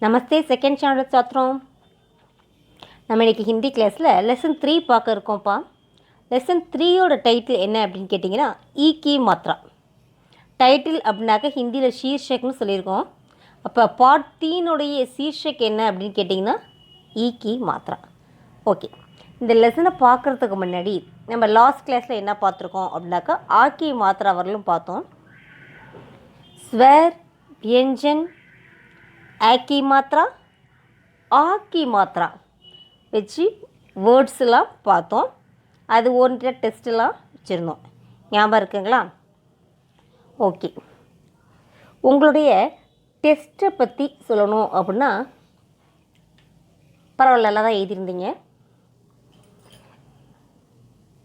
நமஸ்தே. Second standard சாத்திரம். நம்ம இன்றைக்கி ஹிந்தி கிளாஸில் லெசன் 3 பார்க்க இருக்கோம்ப்பா. லெசன் 3யோட டைட்டில் என்ன அப்படின்னு கேட்டிங்கன்னா ஈ மாத்ரா. டைட்டில் அப்படின்னாக்க ஹிந்தியில் ஷீர்ஷக்னு சொல்லியிருக்கோம். அப்போ பார்ட் 3னுடைய சீர்ஷக் என்ன அப்படின்னு கேட்டிங்கன்னா ஈ மாத்ரா. ஓகே, இந்த லெசனை பார்க்குறதுக்கு முன்னாடி நம்ம லாஸ்ட் கிளாஸில் என்ன பார்த்துருக்கோம் அப்படின்னாக்கா ஆக்கி மாத்ரா வரலும் பார்த்தோம். ஸ்வர், வியஞ்சன், ஆக்கி மாத்ரா, ஆக்கி மாத்ரா வச்சு வேர்ட்ஸ்லாம் பார்த்தோம். அது ஒன்றை டெஸ்ட்டெலாம் வச்சுருந்தோம். ஞாபகம் இருக்குங்களா? ஓகே, உங்களுடைய டெஸ்ட்டை பற்றி சொல்லணும் அப்படின்னா பரவாயில்ல, நல்லா தான் எழுதியிருந்தீங்க.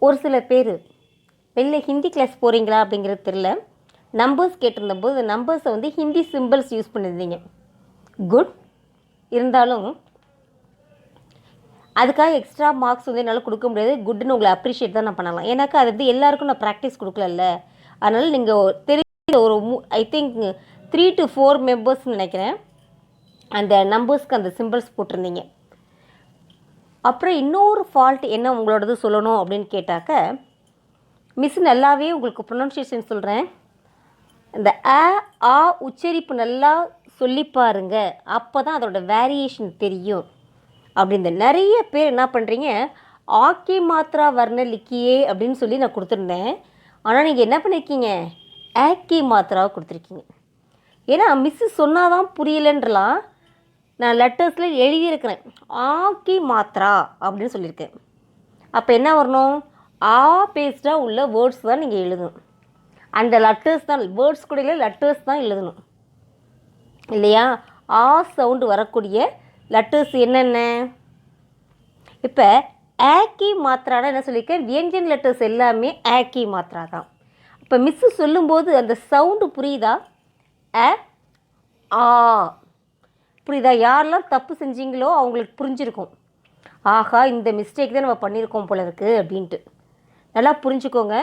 ஒரு சில பேர் வெளில ஹிந்தி கிளாஸ் போகிறீங்களா அப்படிங்கிறது தெரில, நம்பர்ஸ் கேட்டிருந்தபோது நம்பர்ஸை வந்து ஹிந்தி சிம்பிள்ஸ் யூஸ் பண்ணியிருந்தீங்க. குட். இருந்தாலும் அதுக்காக எக்ஸ்ட்ரா மார்க்ஸ் வந்து என்னால் கொடுக்க முடியாது. குட்னு உங்களை அப்ரிஷியேட் தான் நான் பண்ணலாம். ஏன்னாக்கா அது வந்து எல்லாேருக்கும் நான் ப்ராக்டிஸ் கொடுக்கல. அதனால் நீங்கள் தெரிஞ்ச ஒரு ஐ திங்க் 3 to 4 மெம்பர்ஸ்ன்னு நினைக்கிறேன் அந்த நம்பர்ஸ்க்கு அந்த சிம்பிள்ஸ் போட்டிருந்தீங்க. அப்புறம் இன்னொரு ஃபால்ட் என்ன உங்களோடது சொல்லணும் அப்படின்னு கேட்டாக்க, மிஸ் நல்லாவே உங்களுக்கு ப்ரொனன்சியேஷன் சொல்கிறேன். இந்த ஆ உச்சரிப்பு நல்லா சொல்லி பாருங்க, அப்போ தான் அதோட வேரியேஷன் தெரியும் அப்படின்னு. நிறைய பேர் என்ன பண்ணுறீங்க, ஆக்கி மாத்ரா வர்ண லிக்கியே அப்படின்னு சொல்லி நான் கொடுத்துருந்தேன். ஆனால் நீங்கள் என்ன பண்ணியிருக்கீங்க, ஆக்கி மாத்ராவை கொடுத்துருக்கீங்க. ஏன்னா மிஸ்ஸு சொன்னால் தான் புரியலன்றலாம் நான் லெட்டர்ஸில் எழுதியிருக்கிறேன். ஆக்கி மாத்ரா அப்படின்னு சொல்லியிருக்கேன். அப்போ என்ன வரணும், ஆ பேஸ்டாக உள்ள வேர்ட்ஸ் தான் நீங்கள் எழுதணும். அந்த லெட்டர்ஸ் தான், வேர்ட்ஸ் கூட இல்லை, லெட்டர்ஸ் தான் எழுதணும் இல்லையா? ஆ சவுண்டு வரக்கூடிய லெட்டர்ஸ் என்னென்ன? இப்போ ஆக்கி மாத்ரானா என்ன சொல்லியிருக்கேன், வியஞ்சன் லெட்டர்ஸ் எல்லாமே ஆக்கி மாத்ரா தான். இப்போ மிஸ்ஸு சொல்லும்போது அந்த சவுண்டு புரியுதா? ஆ புரியுதா? யாரெல்லாம் தப்பு செஞ்சீங்களோ அவங்களுக்கு புரிஞ்சிருக்கும், ஆஹா இந்த மிஸ்டேக் தான் நம்ம பண்ணியிருக்கோம் போல இருக்குது அப்படின்ட்டு. நல்லா புரிஞ்சுக்கோங்க.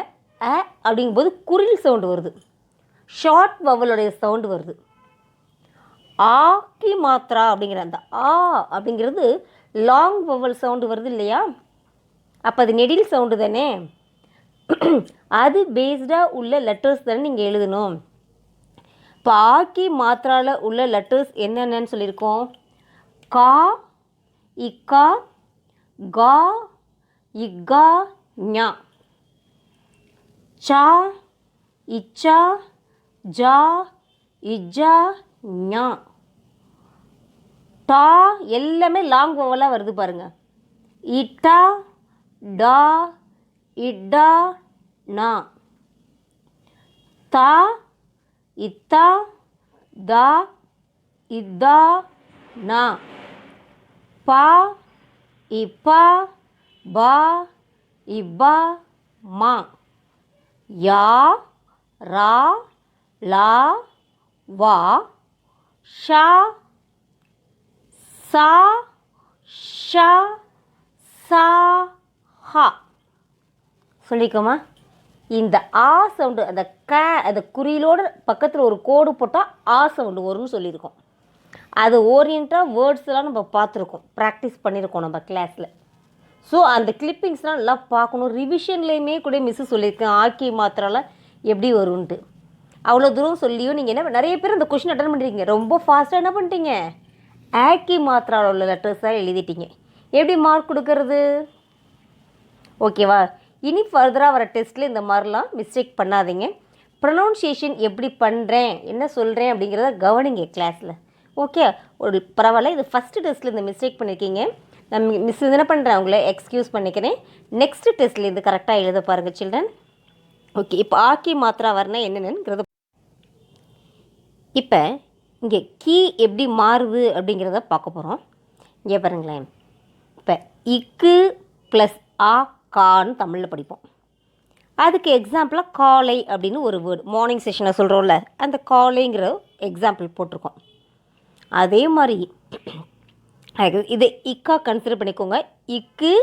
அப்படிங்கும்போது குரில் சவுண்டு வருது, ஷார்ட் வவலுடைய சவுண்டு வருது. ஆக்கி மாத்ரா அப்படிங்கிற அந்த ஆ அப்படிங்கிறது லாங் வவல் சவுண்டு வருது இல்லையா? அப்போ அது நெடில் சவுண்டு தானே. அது பேஸ்டாக உள்ள லெட்டர்ஸ் தானே நீங்கள் எழுதணும். இப்போ ஆக்கி மாத்ராவில் உள்ள லெட்டர்ஸ் என்னென்னு சொல்லியிருக்கோம். கா, இக்கா, கா, இக்கா, ஞா, சா, இச்சா, ஜா, இஜா, ஞா, டா எல்லாமே லாங் வவலாக வருது பாருங்கள். இட்டா, டா, இடா, நா, தா, இத்தா, தா, இதா, நா, பா, இப்பா, பா, இப்பா, மா, யா, ரா, லா, வா, ஷா, சா, ஷா, சா, ஹா. சொல்லிக்கோமா? இந்த ஆ சவுண்டு அந்த அந்த குறியிலோட பக்கத்தில் ஒரு கோடு போட்டால் ஆ சவுண்டு வரும்னு சொல்லியிருக்கோம். அது ஓரியண்டாக வேர்ட்ஸ்லாம் நம்ம பார்த்துருக்கோம், ப்ராக்டிஸ் பண்ணியிருக்கோம் நம்ம கிளாஸில். ஸோ அந்த கிளிப்பிங்ஸ்லாம் நல்லா பார்க்கணும். ரிவிஷன்லேயுமே கூட மிஸ்ஸு சொல்லியிருக்கேன் ஆக்கி மாத்திரால எப்படி வரும்ன்ட்டு. அவ்வளோ தூரம் சொல்லியும் நீங்கள் என்ன, நிறைய பேர் அந்த கொஷின் அட்டன் பண்ணுறீங்க, ரொம்ப ஃபாஸ்ட்டாக என்ன பண்ணிட்டீங்க, ஆக்கி மாத்ராவில் உள்ள லெட்டர்ஸாக எழுதிட்டீங்க. எப்படி மார்க் கொடுக்கறது? ஓகேவா? இனி ஃபர்தராக வர டெஸ்ட்டில் இந்த மாதிரிலாம் மிஸ்டேக் பண்ணாதீங்க. ப்ரொனவுன்சியேஷன் எப்படி பண்ணுறேன், என்ன சொல்கிறேன் அப்படிங்கிறத கவனிங்க கிளாஸில். ஓகே, ஒரு பரவாயில்ல, இது ஃபஸ்ட்டு டெஸ்ட்டில் இந்த மிஸ்டேக் பண்ணியிருக்கீங்க. நான் மிஸ் என்ன பண்ணுறேன், அவங்கள எக்ஸ்கியூஸ் பண்ணிக்கிறேன். நெக்ஸ்ட்டு டெஸ்ட்டில் இது கரெக்டாக எழுத பாருங்கள் சில்ட்ரன். ஓகே, இப்போ ஆக்கி மாத்ரா வரணும் என்னென்னுங்கிறத இப்போ இங்கே கீ எப்படி மாறுது அப்படிங்கிறத பார்க்க போகிறோம். இங்கே பாருங்களேன். இப்போ இக்கு ப்ளஸ் ஆ கான்னு தமிழில் படிப்போம். அதுக்கு எக்ஸாம்பிளாக காலை அப்படின்னு ஒரு வேர்டு மார்னிங் செஷனை சொல்கிறோம்ல, அந்த காலைங்கிற எக்ஸாம்பிள் போட்டிருக்கோம். அதே மாதிரி இதை இக்கா கன்சிடர் பண்ணிக்கோங்க. இக்கு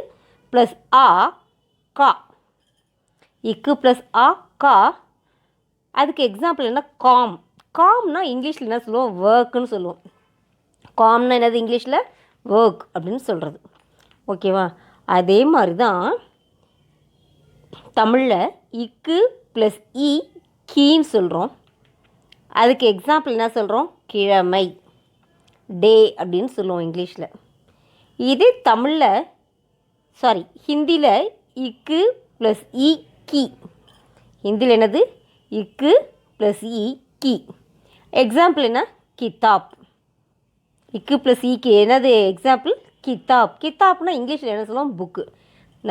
ப்ளஸ் ஆ கா, இக்கு ப்ளஸ் ஆ கா. அதுக்கு எக்ஸாம்பிள் என்ன, காம். காம்னா இங்கிலீஷில் என்ன சொல்லுவோம், ஒர்க்குன்னு சொல்லுவோம். காம்னா என்னது இங்கிலீஷில்? ஒர்க் அப்படின்னு சொல்கிறது. ஓகேவா? அதே மாதிரி தான் தமிழில் இக்கு ப்ளஸ் இ கீன்னு சொல்கிறோம். அதுக்கு எக்ஸாம்பிள் என்ன சொல்கிறோம்? கிழமை, டே அப்படின்னு சொல்லுவோம் இங்கிலீஷில். இதே தமிழில் ஹிந்தியில் இக்கு ப்ளஸ் இ கி. ஹிந்தியில் என்னது? இக்கு ப்ளஸ் இ கி. எக்ஸாம்பிள் என்ன? கிதாப். இக்கு ப்ளஸ் இக்கு என்னது எக்ஸாம்பிள்? கிதாப். கிதாப்னா இங்கிலீஷில் என்ன சொல்லுவோம்? புக்கு.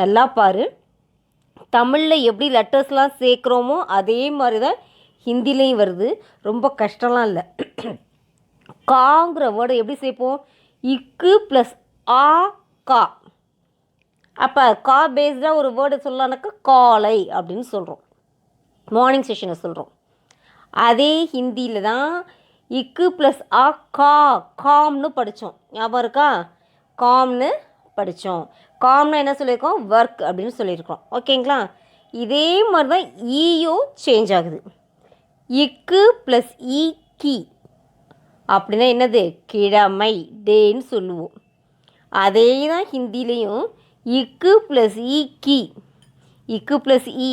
நல்லா பாரு, தமிழில் எப்படி லெட்டர்ஸ்லாம் சேர்க்குறோமோ அதே மாதிரி தான் ஹிந்திலையும் வருது. ரொம்ப கஷ்டம்லாம் இல்லை. காங்கிற வேர்டை எப்படி சேர்ப்போம்? இக்கு ப்ளஸ் ஆ கா. அப்போ கா பேஸ்டாக ஒரு வேர்டு சொல்லலான்னாக்கா காலை அப்படின்னு சொல்கிறோம். மார்னிங் செஷனை சொல்கிறோம். அதே ஹிந்தியில் தான் இக்கு ப்ளஸ் ஆ கா, காம்னு படித்தோம். ஞாபகம் இருக்கா? காம்னு படித்தோம். காம்னா என்ன சொல்லியிருக்கோம்? ஒர்க் அப்படின்னு சொல்லியிருக்கோம். ஓகேங்களா? இதே மாதிரி தான் ஈயோ சேஞ்ச் ஆகுது. இக்கு ப்ளஸ் இ கி அப்படின்னா என்னது? கிழமை, டேன்னு சொல்லுவோம். அதே தான் ஹிந்திலையும் இக்கு ப்ளஸ் இ கி, இக்கு ப்ளஸ் இ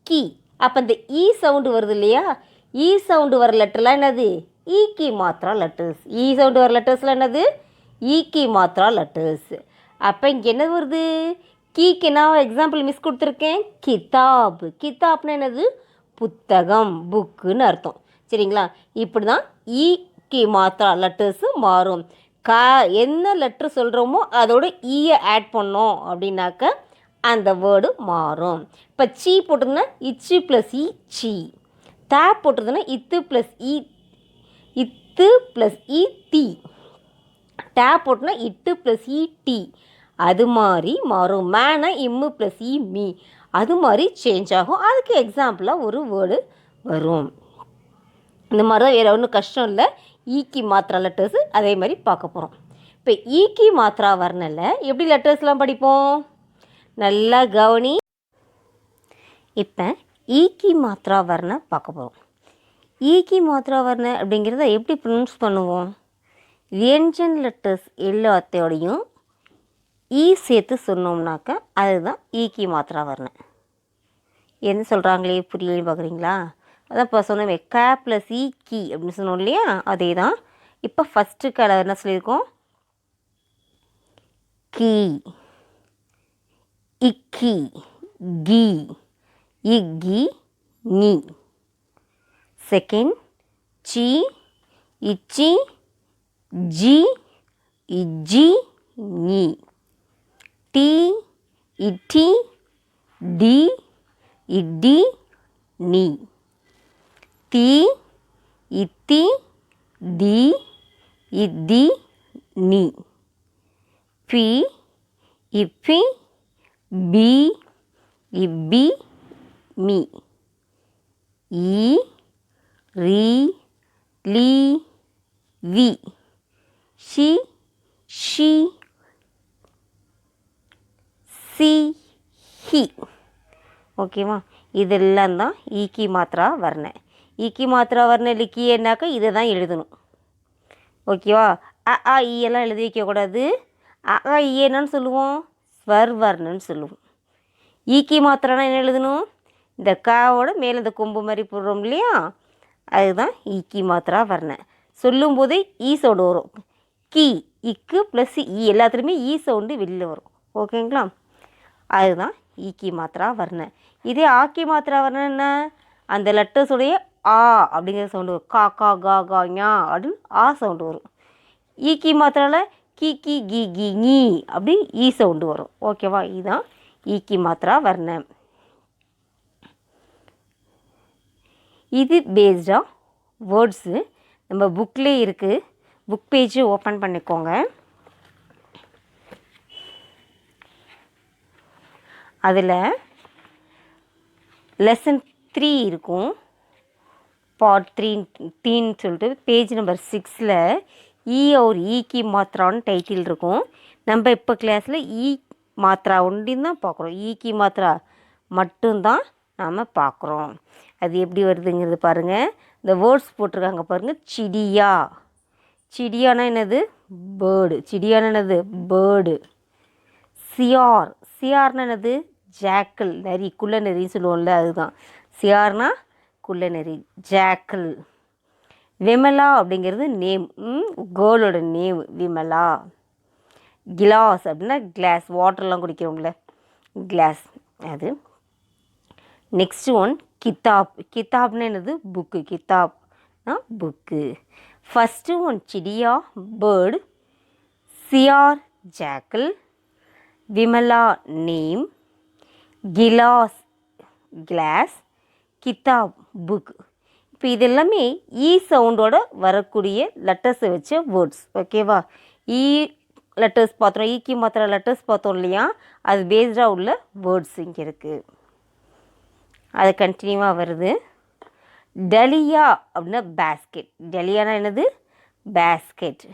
கி. அப்போ இந்த இ சவுண்டு வருது இல்லையா? இ சவுண்டு வர லெட்டர்லாம் என்னது? ஈக்கி மாத்திரா லெட்டர்ஸ். இ சவுண்டு வர லெட்டர்ஸ்லாம் என்னது? ஈக்கி மாத்திரா லெட்டர்ஸ். அப்போ இங்கே என்ன வருது? கீக்கு நான் எக்ஸாம்பிள் மிஸ் கொடுத்துருக்கேன். கிதாப். கிதாப்னா என்னது? புத்தகம், புக்குன்னு அர்த்தம். சரிங்களா? இப்படி தான் ஈக்கி மாத்திரா லெட்டர்ஸு மாறும். என்ன லெட்ரு சொல்கிறோமோ அதோட ஈயை ஆட் பண்ணோம் அப்படின்னாக்க அந்த வேர்டு மாறும். இப்போ சீ போட்டிருந்தா இச்சு ப்ளஸ் இ சி. தா போட்டிருந்தோன்னா இத்து ப்ளஸ் இ, இத்து ப்ளஸ் இ தி. டே போட்டுனா இட்டு ப்ளஸ் இ டி. அது மாதிரி மாறும். மேனா இம்மு ப்ளஸ் இ மீ. அது மாதிரி சேஞ்ச் ஆகும். அதுக்கு எக்ஸாம்பிளாக ஒரு வேர்டு வரும். இந்த மாதிரி தான், வேறு ஒன்றும் கஷ்டம் இல்லை. ஈக்கி மாத்திரா லெட்டர்ஸு அதே மாதிரி பார்க்க போகிறோம். இப்போ ஈக்கி மாத்திரா வர்ணல எப்படி லெட்டர்ஸ்லாம் படிப்போம்? நல்லா கவனி. இப்போ ஈக்கி மாத்திரா வர்ண பார்க்க போகிறோம். ஈக்கி மாத்திரா வர்ண அப்படிங்கிறத எப்படி ப்ரொனவுன்ஸ் பண்ணுவோம்? வியஞ்சன் லெட்டர்ஸ் எல்லாத்தோடையும் ஈ சேர்த்து சொன்னோம்னாக்கா அதுதான் ஈக்கி மாத்திரா வர்ண. என்ன சொல்கிறாங்களே புரியலைன்னு பார்க்குறீங்களா? அதான் இப்போ சொன்னோமே க ப்ளஸ் இ கி அப்படின்னு சொன்னோம் இல்லையா? அதே தான். இப்போ ஃபஸ்ட்டு கலர் என்ன சொல்லியிருக்கோம்? கி, இக்கி, கி, இக்கி, நீ. செகண்ட் சி, இச்சி, ஜி, இஜ்ஜி, நீ. டி, இட்டி, டி, இடி, நீ. தி, இத்தி, தி, இத்தி, நீ. பி, இப்பி, பி, இப்பி, மீ. ஈ, ரீ, லீ, வி. ஷி, ஷி, சி, ஹி. ஓகேவா? இதெல்லாம் தான் ஈக்கி மாத்திரா வர்ண. ஈக்கி மாத்திரா வர்ண லிக்கியன்னாக்கா இதை தான் எழுதணும். ஓகேவா? அ ஆ ஈ எல்லாம் எழுதி வைக்கக்கூடாது. அ ஆ ஈ என்னன்னு சொல்லுவோம்? ஸ்வர் வர்ணன்னு சொல்லுவோம். ஈக்கி மாத்திரானா என்ன எழுதணும்? இந்த காவோட மேலே இந்த கொம்பு மாதிரி போடுறோம் இல்லையா? அதுதான் ஈக்கி மாத்திரா வர்ண. சொல்லும்போதே ஈ சவுண்டு வரும். கி, இக்கு ப்ளஸ் இ எல்லாத்துலேயுமே ஈ சவுண்டு வெளியில் வரும். ஓகேங்களா? அதுதான் ஈக்கி மாத்திரா வர்ண. இதே ஆக்கி மாத்திரா வர்ண என்ன? அந்த லெட்டர்ஸுடைய ஆ அப்படிங்கிற சவுண்டு வரும். கா கா கா கா ஞா அப்படின்னு ஆ சவுண்டு வரும். ஈக்கி மாத்திராவில் கி கி கி கி நீ அப்படி ஈ சவுண்டு வரும். ஓகேவா? இதுதான் ஈக்கி மாத்திரா வர்ண. இது பேஸ்டாக வேர்ட்ஸு நம்ம புக்லேயே இருக்குது. புக் பேஜு ஓப்பன் பண்ணிக்கோங்க. அதில் லெசன் 3 இருக்கும். பார்ட் 3ன்னு சொல்லிட்டு பேஜ் நம்பர் 6ல் ஈ और ஈ की மாத்திரான்னு டைட்டில் இருக்கும். நம்ம இப்போ கிளாஸில் ஈ மாத்திரா ஒன்றின்னு தான் பார்க்குறோம். ஈ की மாத்திரா மட்டும்தான் நாம் பார்க்குறோம். அது எப்படி வருதுங்கிறது பாருங்கள். இந்த வேர்ட்ஸ் போட்டிருக்காங்க பாருங்கள். சிடியா, சிடியானா என்னது? பேர்டு. சிடியானா என்னது? பேர்டு. சியார். சியார்னா என்னது? ஜாக்கல். நரி, குள்ள நரின்னு சொல்லுவோம்ல, அதுதான். சியார்னா குள்ள நரி, ஜாக்கல். விமலா அப்படிங்கிறது நேம், கேர்ளோட நேம் விமலா. கிளாஸ் அப்படின்னா கிளாஸ், வாட்டர்லாம் குடிக்கிறோம்ல, கிளாஸ் அது. நெக்ஸ்ட் ஒன் கிதாப். கிதாப்னு என்னது? புக்கு. கிதாப்னா புக்கு. ஃபஸ்ட்டு ஒன் சிடியா பேர்டு, சியார் ஜாக்கல், விமலா நேம், கிலாஸ் கிளாஸ், கிதாப் புக். இப்போ இது எல்லாமே ஈ சவுண்டோட வரக்கூடிய லெட்டர்ஸை வச்ச வேர்ட்ஸ். ஓகேவா? ஈ லெட்டர்ஸ் பார்த்தோம், ஈக்கி மாத்திர லெட்டர்ஸ் பார்த்தோம் இல்லையா, அது பேஸ்டாக உள்ள வேர்ட்ஸ் இங்கே இருக்குது. அது கண்டினியூவாக வருது. டலியா அப்படின்னா பேஸ்கெட். டலியானா என்னது? பேஸ்கெட்.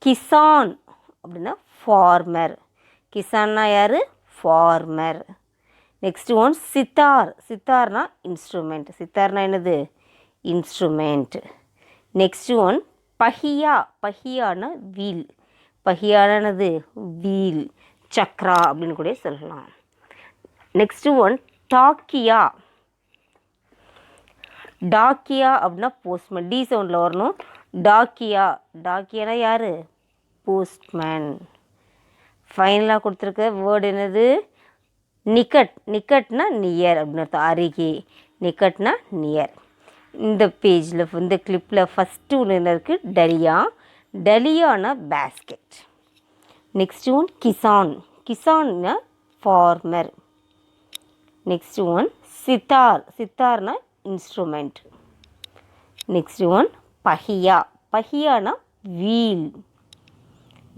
கிசான் அப்படின்னா ஃபார்மர். கிசான்னா யார்? ஃபார்மர். Next one sitar. சித்தார்னா இன்ஸ்ட்ருமெண்ட். சித்தார்னா என்னது? இன்ஸ்ட்ருமெண்ட். நெக்ஸ்ட் ஒன் பஹியா. பஹியானா வீல். பஹியானா என்னது? வீல், சக்ரா அப்படின்னு கூட சொல்லலாம். Next one டாக்கியா. டாக்கியா அப்படின்னா போஸ்ட்மேன். டி சவுண்டில் வரணும். டாக்கியா. டாக்கியானா யார்? போஸ்ட்மேன். ஃபைனலாக கொடுத்துருக்க வேர்டு என்னது? நிக்கட். நிக்கட்னா நியர் அப்படின்னு அர்த்தம், அருகே. நிக்கட்னா நியர். இந்த பேஜில், இந்த கிளிப்பில் ஃபஸ்ட்டு ஒன்று என்ன இருக்குது? டலியா. டலியானா பேஸ்கெட். நெக்ஸ்ட் ஒன் கிசான். கிசான்னா ஃபார்மர். Next one sitar. சித்தார்னா இன்ஸ்ட்ருமெண்ட். நெக்ஸ்ட் ஒன் பஹியா. பஹியானா வீல்.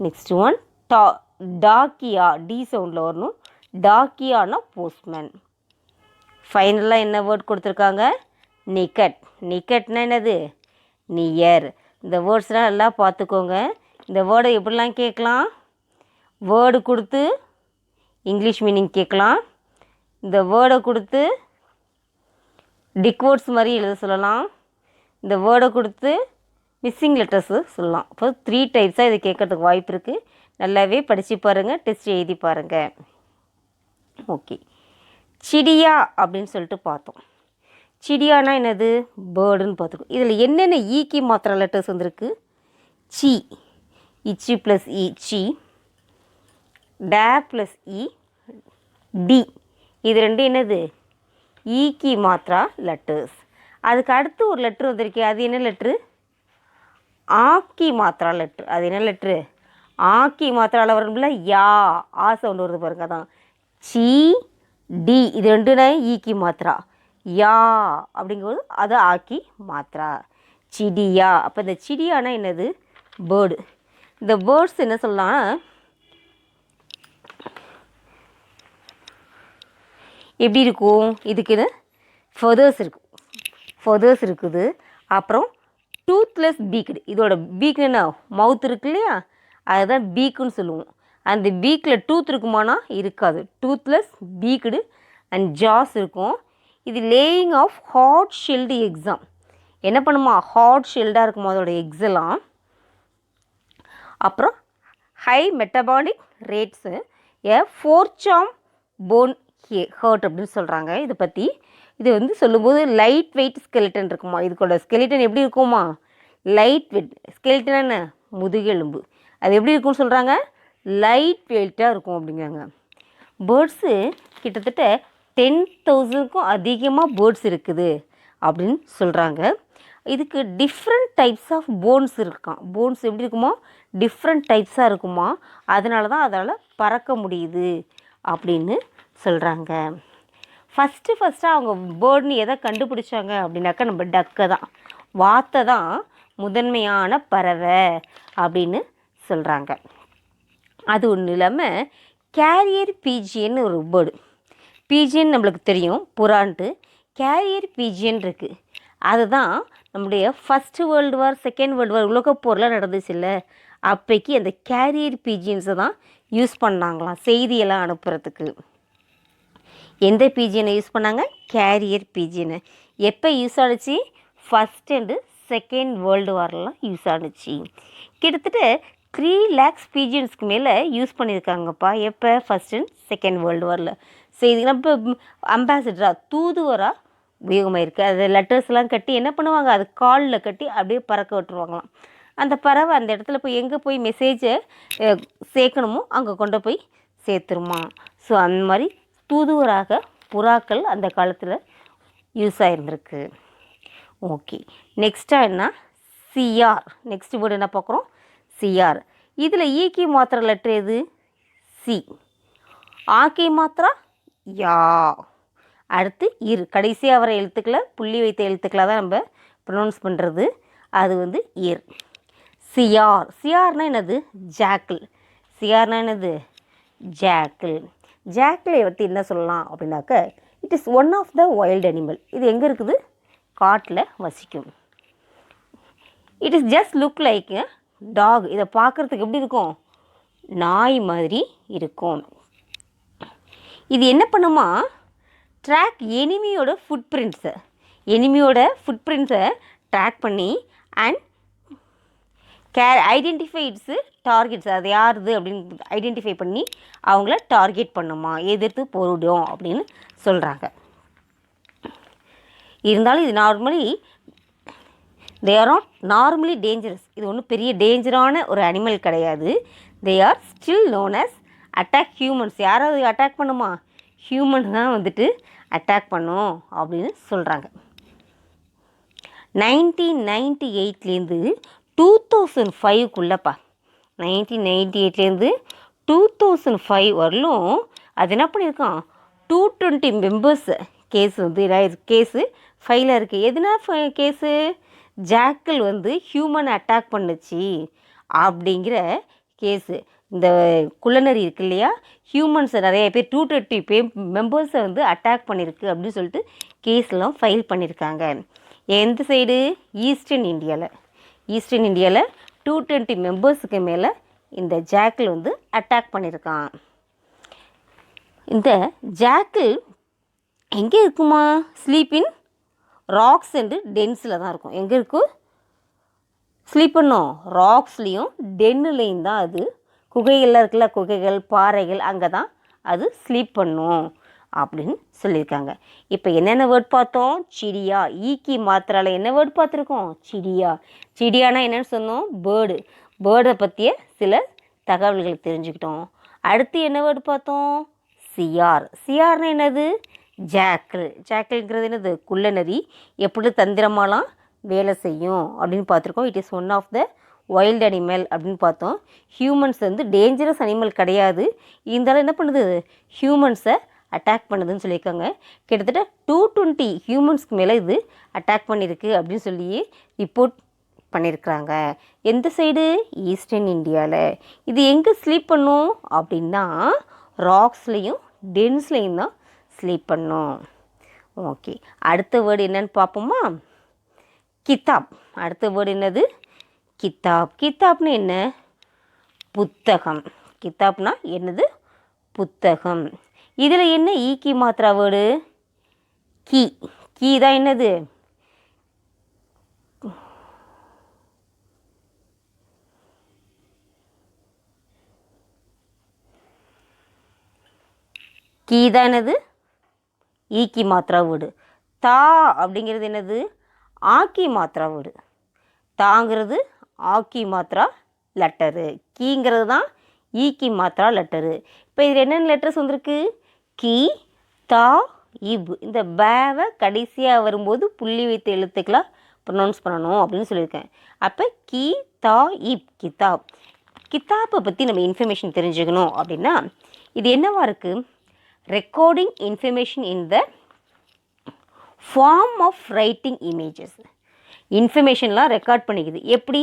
நெக்ஸ்ட் ஒன் டாக்கியா. டி சவுண்டில் வரணும். டாக்கியானா போஸ்ட்மேன். ஃபைனலாக என்ன வேர்ட் கொடுத்துருக்காங்க? நிக்கட். நிக்கட்னா என்னது? நியர். இந்த வேர்ட்ஸ்லாம் நல்லா பார்த்துக்கோங்க. இந்த வேர்டை எப்படிலாம் கேட்கலாம்? வேர்டு கொடுத்து இங்கிலீஷ் மீனிங் கேட்கலாம். இந்த வேர்டை கொடுத்து டிக்வேர்ட்ஸ் மாதிரி எழுத சொல்லலாம். இந்த வேர்டை கொடுத்து மிஸ்ஸிங் லெட்டர்ஸு சொல்லலாம். இப்போ 3 டைப்ஸாக இது கேட்கறதுக்கு வாய்ப்பு இருக்குது. நல்லாவே படித்து பாருங்கள், டெஸ்ட் எழுதி பாருங்கள். ஓகே, சிடியா அப்படின்னு சொல்லிட்டு பார்த்தோம். சிடியானா என்னது? பேர்டுன்னு பார்த்துக்கோ. இதில் என்னென்ன ஈக்கி மாத்திர லெட்டர்ஸ் வந்திருக்கு? சி, இச்சி ப்ளஸ் இ சி, டே ப்ளஸ் இ டி. இது ரெண்டு என்னது? ஈக்கி மாத்திரா லெட்டர்ஸ். அதுக்கு அடுத்து ஒரு லெட்ரு வந்திருக்கு. அது என்ன லெட்ரு? ஆக்கி மாத்திரா லெட்ரு. அது என்ன லெட்ரு? ஆக்கி மாத்திராவில் வரும்ல, யா, ஆ சவுண்டு வருது பாருங்க, அதான் சி டி. இது ரெண்டுனா ஈக்கி மாத்திரா. யா அப்படிங்கும்போது அது ஆக்கி மாத்திரா, சிடியா. அப்போ இந்த சிடியானா என்னது? பேர்டு. இந்த பேர்ட்ஸ் என்ன சொல்லலாம்? எப்படி இருக்கும்? இதுக்குன்னு ஃபெதர்ஸ் இருக்கும். ஃபெதர்ஸ் இருக்குது. அப்புறம் டூத்லெஸ் பீக்டு. இதோட பீக்னு என்ன? மவுத் இருக்கு இல்லையா, அதுதான் பீக்குன்னு சொல்லுவோம். அந்த பீக்கில் டூத் இருக்குமானா இருக்காது. டூத்லெஸ் பீக்டு அண்ட் ஜாஸ் இருக்கும். இது லேயிங் ஆஃப் ஹார்ட் ஷெல்டு எக்ஸாம். என்ன பண்ணுமா? ஹார்ட் ஷெல்டாக இருக்குமா அதோட எக்ஸெல்லாம். அப்புறம் high metabolic rates, a four chambered heart அப்படின்னு சொல்கிறாங்க. இதை பற்றி இது வந்து சொல்லும்போது லைட் வெயிட் ஸ்கெலிட்டன் இருக்குமா. இதுக்கோட ஸ்கெலிட்டன் எப்படி இருக்குமா? Light weight. ஸ்கெலிட்டன் என்ன? முதுகெலும்பு. அது எப்படி இருக்கும்னு சொல்கிறாங்க? லைட் வெயிட்டாக இருக்கும் அப்படிங்கிறாங்க. பேர்ட்ஸு கிட்டத்தட்ட 10,000க்கும் அதிகமாக பேர்ட்ஸ் இருக்குது அப்படின்னு சொல்கிறாங்க. இதுக்கு டிஃப்ரெண்ட் டைப்ஸ் ஆஃப் போன்ஸ் இருக்கான். போன்ஸ் எப்படி இருக்குமா? டிஃப்ரெண்ட் டைப்ஸாக இருக்குமா. அதனால தான் அதால் பறக்க முடியுது அப்படின்னு சொல்கிறாங்க. ஃபஸ்ட்டு அவங்க பேர்டுன்னு எதை கண்டுபிடிச்சாங்க அப்படின்னாக்கா நம்ம டக்கை தான், வாத்தை தான் முதன்மையான பறவை அப்படின்னு சொல்கிறாங்க. அது ஒன்றும் இல்லாமல் கேரியர் பீஜியன் ஒரு பேர்டு. பீஜியன் நம்மளுக்கு தெரியும், புறான்ட்டு. கேரியர் பீஜியன் இருக்குது. அதுதான் நம்முடைய first world war, second world war, உலகப்போர்லாம் நடந்துச்சு இல்லை, அப்போக்கி அந்த கேரியர் பீஜியன்ஸை தான் யூஸ் பண்ணாங்களாம் செய்தியெல்லாம் அனுப்புறதுக்கு. எந்த பீஜியனை யூஸ் பண்ணாங்க? கேரியர் பீஜியனை. எப்போ யூஸ் ஆகிடுச்சு? ஃபஸ்ட் அண்டு செகண்ட் வேர்ல்டு வார்லாம் யூஸ் ஆணுச்சு. கிட்டத்தட்ட 3 lakhs பீஜியன்ஸ்க்கு மேலே யூஸ் பண்ணியிருக்காங்கப்பா. எப்போ? ஃபர்ஸ்ட் அண்ட் செகண்ட் வேர்ல்டு வாரில். சரி, நம்ம அம்பாசிடராக தூதுவராக உபயோகமாக இருக்குது. அது லெட்டர்ஸ்லாம் கட்டி என்ன பண்ணுவாங்க, அது காலில் கட்டி அப்படியே பறக்க விட்டுருவாங்களாம். அந்த பறவை அந்த இடத்துல போய் எங்கே போய் மெசேஜை சேர்க்கணுமோ அங்கே கொண்டு போய் சேர்த்துருமா. ஸோ அந்த மாதிரி தூதுவராக புறாக்கள் அந்த காலத்தில் யூஸ் ஆகிருந்திருக்கு. ஓகே, நெக்ஸ்ட்டாக என்ன? சிஆர். நெக்ஸ்ட் வேர்டு என்ன பார்க்குறோம்? சிஆர். இதில் ஈக்கி மாத்திரை லெட்டர் எது? சி. ஆக்கி மாத்திரா யா. அடுத்து இர். கடைசியாக வர எழுத்துக்களை புள்ளி வைத்த எழுத்துக்களாக தான் நம்ம ப்ரொனவுன்ஸ் பண்ணுறது. அது வந்து இர். சிஆர். சிஆர்னா என்னது? ஜாக்கிள். சிஆர்னா என்னது? ஜாக்கிள். ஜாக்கிளை பற்றி என்ன சொல்லலாம் அப்படின்னாக்க, it is one of the wild animal. இது எங்கே இருக்குது? காட்டில் வசிக்கும். It is just look like dog. இதை பார்க்குறதுக்கு எப்படி இருக்கும்? நாய் மாதிரி இருக்கும். இது என்ன பண்ணுமா? ட்ராக் எனிமியோட ஃபுட் பிரிண்ட்ஸை ட்ராக் பண்ணி அண்ட் ஐடென்டிஃபை இட்ஸு டார்கெட்ஸ். அது யாருது அப்படின்னு ஐடென்டிஃபை பண்ணி அவங்கள டார்கெட் பண்ணுமா, எதிர்த்து போரிடும் அப்படின்னு சொல்கிறாங்க. இருந்தாலும் இது they are not normally dangerous. இது ஒன்றும் பெரிய டேஞ்சரான ஒரு அனிமல் கிடையாது. They are still known as attack humans. யாராவது அட்டாக் பண்ணுமா? ஹியூமன்ஸ் தான் வந்துட்டு அட்டாக் பண்ணும் அப்படின்னு சொல்கிறாங்க. 1998லேருந்து 2005க்குள்ளப்பா, 1998லேருந்து 2005 வரலும் அது என்ன பண்ணியிருக்கான்? 220 மெம்பர்ஸ் கேஸ் வந்து கேஸு ஃபைலாக இருக்குது. எதுனா கேஸு? ஜாக்கிள் வந்து ஹியூமனை அட்டாக் பண்ணுச்சு அப்படிங்கிற கேஸு. இந்த குள்ளநரி இருக்கு இல்லையா, ஹியூமன்ஸை நிறைய பேர் 230 மெம்பர்ஸை வந்து அட்டாக் பண்ணியிருக்கு அப்படின்னு சொல்லிட்டு கேஸ்லாம் ஃபைல் பண்ணியிருக்காங்க. எந்த சைடு? ஈஸ்டர்ன் இந்தியாவில் 220 மெம்பர்ஸுக்கு மேலே இந்த ஜாக்கிள் வந்து அட்டாக் பண்ணியிருக்கான். இந்த ஜாக்கிள் எங்கே இருக்குமா? ஸ்லீப்பின் ராக்ஸ் அண்டு டென்ஸில் தான் இருக்கும். எங்கே இருக்கும்? ஸ்லீப் பண்ணும் ராக்ஸ்லேயும் டென்னுலேயும் தான். அது குகைகள்லாம் இருக்குல்ல, குகைகள் பாறைகள், அங்கே தான் அது ஸ்லீப் பண்ணும் அப்படின்னு சொல்லியிருக்காங்க. இப்போ என்னென்ன வேர்ட் பார்த்தோம்? சிடியா. ஈக்கி மாத்திரால என்ன வேர்ட் பார்த்துருக்கோம்? சிடியா. சிடியானா என்னென்னு சொன்னோம்? பேர்டை பற்றிய சில தகவல்கள் தெரிஞ்சுக்கிட்டோம். அடுத்து என்ன வேர்டு பார்த்தோம்? சிஆர். சிஆர்னா என்னது? ஜாக்கிள்ங்கிறது என்னது? குள்ளநரி. எப்படி தந்திரமாலாம் வேலை செய்யும் அப்படின்னு பார்த்துருக்கோம். It is one of the wild animal அப்படின்னு பார்த்தோம். ஹியூமன்ஸ் வந்து டேஞ்சரஸ் அனிமல் கிடையாது, இருந்தாலும் என்ன பண்ணுது? ஹியூமன்ஸை அட்டாக் பண்ணுதுன்னு சொல்லியிருக்காங்க. கிட்டத்தட்ட 220 ஹியூமன்ஸ்க்கு மேலே இது அட்டாக் பண்ணியிருக்கு அப்படின்னு சொல்லி ரிப்போர்ட் பண்ணியிருக்கிறாங்க. எந்த சைடு? ஈஸ்டர்ன் இந்தியாவில். இது எங்கே ஸ்லீப் பண்ணும் அப்படின்னா ராக்ஸ்லேயும் டென்ஸ்லேயும் தான் ஸ்லீப் பண்ணும். ஓகே, அடுத்த வேர்டு என்னன்னு பார்ப்போமா? கித்தாப். அடுத்த வேர்டு என்னது? கித்தாப். கித்தாப்னு என்ன? புத்தகம். கித்தாப்னா என்னது? புத்தகம். இதில் என்ன ஈக்கி மாத்திரா வேர்டு? கீ தான் என்னது? கீ தான் என்னது? ஈக்கி மாத்திரா வேர்டு. தா அப்படிங்கிறது என்னது? ஆக்கி மாத்திரா வேர்டு. தாங்கிறது ஆக்கி மாத்திரா லெட்டரு. கீங்கிறது தான் ஈக்கி மாத்திரா லெட்டரு. இப்போ இதில் என்னென்ன லெட்டர்ஸ் வந்திருக்கு? கீ, தா, இப். இந்த பேவை கடைசியாக வரும்போது புள்ளி வைத்த எழுத்துக்களாக ப்ரொனவுன்ஸ் பண்ணணும் அப்படின்னு சொல்லியிருக்கேன். அப்போ கீ, தா, இப், கித்தாப். கித்தாப்பை பற்றி நம்ம இன்ஃபர்மேஷன் தெரிஞ்சுக்கணும் அப்படின்னா இது என்னவா இருக்குது? Recording information in the form of writing images. இன்ஃபர்மேஷன்லாம் ரெக்கார்ட் பண்ணிக்குது. எப்படி?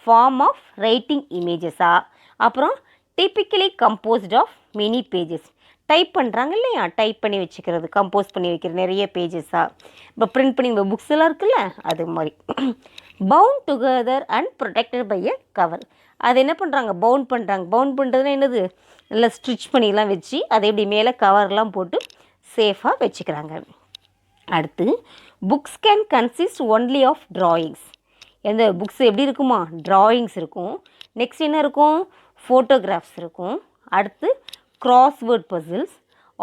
ஃபார்ம் ஆஃப் ரைட்டிங் இமேஜஸாக. அப்புறம் typically composed of many pages. Type பண்ணுறாங்க இல்லையா, டைப் பண்ணி வச்சுக்கிறது, கம்போஸ் பண்ணி வைக்கிற நிறைய பேஜஸாக. இப்போ பிரிண்ட் பண்ணி இந்த புக்ஸ் எல்லாம் இருக்குல்ல, அது மாதிரி. Bound together and protected by a cover. அது என்ன பண்ணுறாங்க? பவுண்ட் பண்ணுறாங்க. பவுண்ட் பண்ணுறதுனா என்னது? நல்லா ஸ்டிச் பண்ணிலாம் வச்சு அதை எப்படி மேலே கவர்லாம் போட்டு சேஃபாக வச்சுக்கிறாங்க. அடுத்து books can consist only of drawings. எந்த புக்ஸ் எப்படி இருக்குமா, ட்ராயிங்ஸ் இருக்கும். நெக்ஸ்ட் என்ன இருக்கும், ஃபோட்டோகிராஃப்ஸ் இருக்கும். அடுத்து crossword puzzles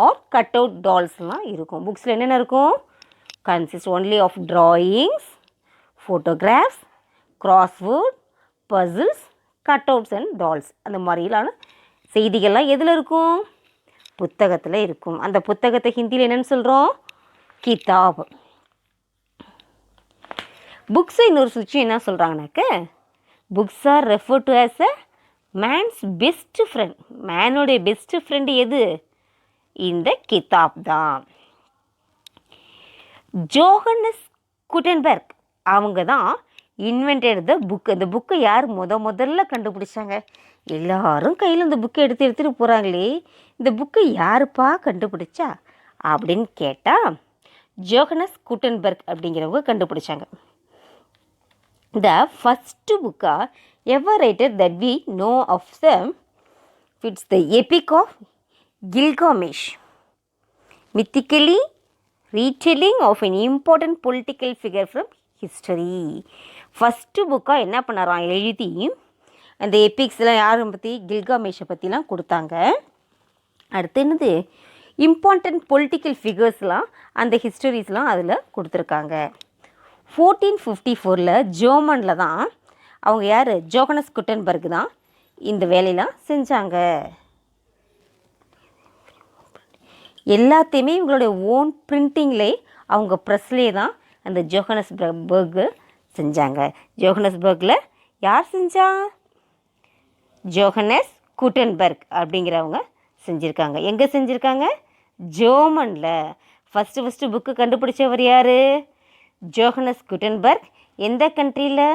or cut out டால்ஸ்லாம் இருக்கும். புக்ஸில் என்னென்ன இருக்கும், consist only of drawings, photographs, crossword puzzles, cutouts and dolls. அந்த மாதிரிலான செய்திகள்லாம் எதில் இருக்கும், புத்தகத்தில் இருக்கும். அந்த புத்தகத்தை ஹிந்தியில் என்னென்னு சொல்கிறோம், கிதாப். புக்ஸை இன்னொரு சுவிட்சு என்ன சொல்கிறாங்கனாக்க, books are refer to as a man's best friend. மேனுடைய பெஸ்ட் ஃப்ரெண்டு எது, இந்த கிதாப் தான். ஜோஹன்னஸ் குட்டன்பெர்க் அவங்க தான் இன்வென்டட் த புக். அந்த புக்கை யார் முதல்ல கண்டுபிடிச்சாங்க, எல்லாரும் கையில் இந்த புக்கை எடுத்துகிட்டு போகிறாங்களே, இந்த புக்கை யாருப்பா கண்டுபிடிச்சா அப்படின்னு கேட்டால் ஜோஹன்னஸ் குட்டன்பெர்க் அப்படிங்கிறவங்க கண்டுபிடிச்சாங்க. The first book ever written that we know of them, it's the Epic of Gilgamesh, mythically retelling of an important political figure from history. First புக்காக என்ன பண்ணாராம் எழுதி அந்த எபிக்ஸ்லாம் யாரும் பற்றி, கில்காமேஷை பற்றிலாம் கொடுத்தாங்க. அடுத்து என்னது, இம்பார்ட்டண்ட் பொலிட்டிக்கல் ஃபிகர்ஸ்லாம் அந்த ஹிஸ்டரிஸ்லாம் அதில் கொடுத்துருக்காங்க. 1454 ஜெர்மனில் தான் அவங்க யார், ஜோஹன்னஸ் குட்டன்பெர்க் தான் இந்த வேலையெல்லாம் செஞ்சாங்க. எல்லாத்தையுமே இவங்களுடைய ஓன் பிரிண்டிங்லே அவங்க ப்ரெஸ்லேயே தான் அந்த ஜோஹன்னஸ்பர்க் செஞ்சாங்க. ஜோஹன்னஸ்பர்கில் யார் செஞ்சா, ஜோஹன்னஸ் குட்டன்பெர்க் அப்படிங்கிறவங்க செஞ்சுருக்காங்க. எங்கே செஞ்சுருக்காங்க, ஜெர்மனில். ஃபஸ்ட்டு புக்கு கண்டுபிடிச்சவர் யார், ஜோஹன்னஸ் குட்டன்பெர்க். எந்த கண்ட்ரியில்,